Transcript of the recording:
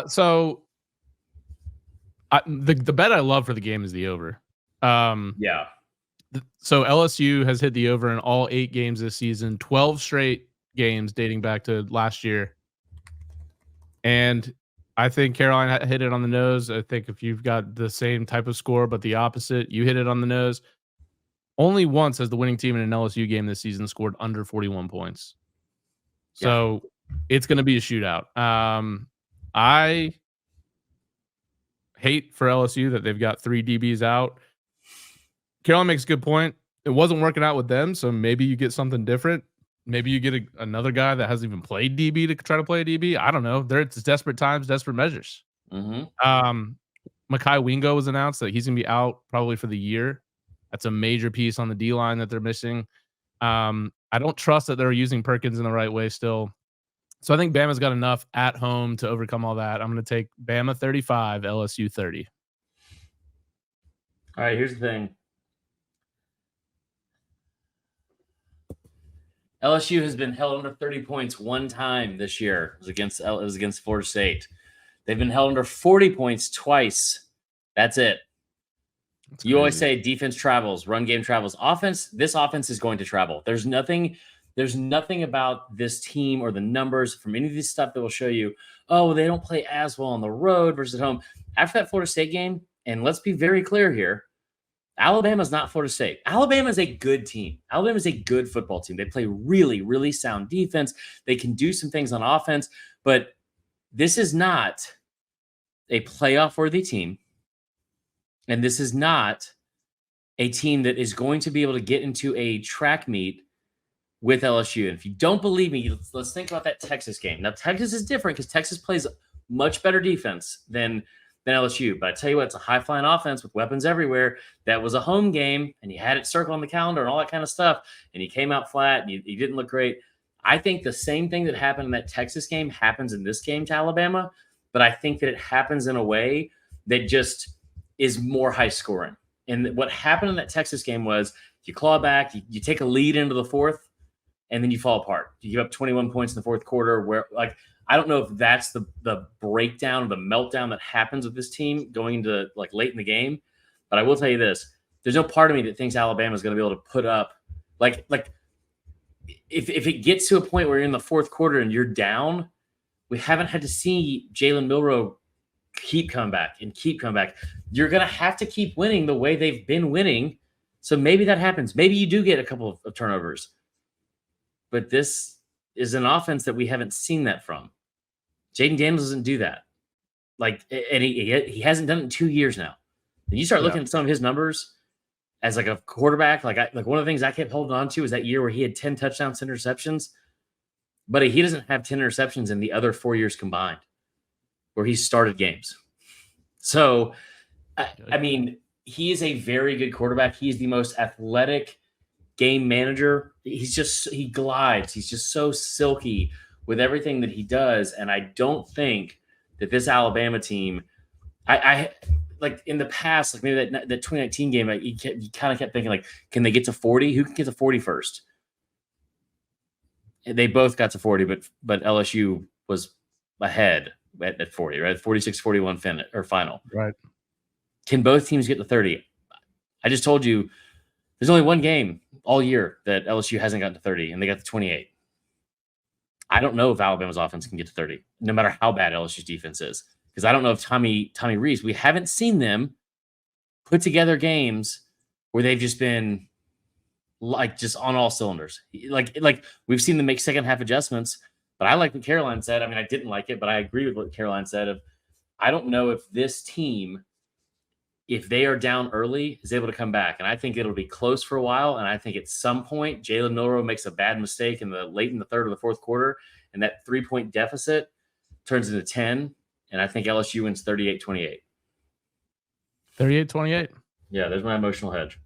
So the bet I love for the game is the over. Yeah. So LSU has hit the over in all 8 games this season, 12 straight games dating back to last year. And I think Carolina hit it on the nose. I think if you've got the same type of score, but the opposite, you hit it on the nose. Only once has the winning team in an LSU game this season scored under 41 points. So it's going to be a shootout. I hate for LSU that they've got 3 DBs out. Carolina makes a good point. It wasn't working out with them, so maybe you get something different. Maybe you get another guy that hasn't even played DB to try to play a DB. I don't know. It's desperate times, desperate measures. Mekhi Wingo was announced that he's going to be out probably for the year. That's a major piece on the D-line that they're missing. I don't trust that they're using Perkins in the right way still. So I think Bama's got enough at home to overcome all that. I'm going to take Bama 35, LSU 30. All right, here's the thing. LSU has been held under 30 points one time this year. It was against Florida State. They've been held under 40 points twice. That's it. You always say defense travels, run game travels. Offense, this offense is going to travel. There's nothing about this team or the numbers from any of this stuff that will show you, oh, they don't play as well on the road versus at home. After that Florida State game, and let's be very clear here, Alabama's not Florida State. Alabama's a good team. Alabama's a good football team. They play really, really sound defense. They can do some things on offense, but this is not a playoff-worthy team, and this is not a team that is going to be able to get into a track meet with LSU. And if you don't believe me, let's think about that Texas game. Now, Texas is different because Texas plays much better defense than LSU. But I tell you what, it's a high-flying offense with weapons everywhere. That was a home game, and you had it circled on the calendar and all that kind of stuff, and you came out flat, and you didn't look great. I think the same thing that happened in that Texas game happens in this game to Alabama, but I think that it happens in a way that just is more high-scoring. And what happened in that Texas game was you claw back, you take a lead into the fourth, and then you fall apart. You give up 21 points in the fourth quarter where, like, I don't know if that's the breakdown, the meltdown that happens with this team going into like late in the game. But I will tell you this: there's no part of me that thinks Alabama is going to be able to put up like if it gets to a point where you're in the fourth quarter and you're down, we haven't had to see Jalen Milroe keep coming back. You're going to have to keep winning the way they've been winning. So maybe that happens. Maybe you do get a couple of turnovers. But this is an offense that we haven't seen that from. Jayden Daniels doesn't do that. Like, and he hasn't done it in 2 years now. And you start looking at some of his numbers as like a quarterback. Like one of the things I kept holding on to is that year where he had 10 touchdowns, 10 interceptions. But he doesn't have 10 interceptions in the other 4 years combined where he started games. So, I mean, he is a very good quarterback. He is the most athletic game manager. He glides. He's just so silky with everything that he does. And I don't think that this Alabama team, I like in the past, like maybe that 2019 game, you kind of kept thinking like, can they get to 40? Who can get to 40 first? And they both got to 40, but LSU was ahead at 40, right? 46-41 final. Right. Can both teams get to 30? I just told you there's only one game all year that LSU hasn't gotten to 30, and they got to 28. I don't know if Alabama's offense can get to 30, no matter how bad LSU's defense is. Because I don't know if Tommy Rees, we haven't seen them put together games where they've just been like just on all cylinders. Like we've seen them make second half adjustments, but I like what Caroline said. I mean, I didn't like it, but I agree with what Caroline said. I don't know if this team, if they are down early, is able to come back. And I think it'll be close for a while. And I think at some point, Jalen Milroe makes a bad mistake late in the third or the fourth quarter, and that 3-point deficit turns into 10. And I think LSU wins 38-28. 38-28? Yeah, there's my emotional hedge.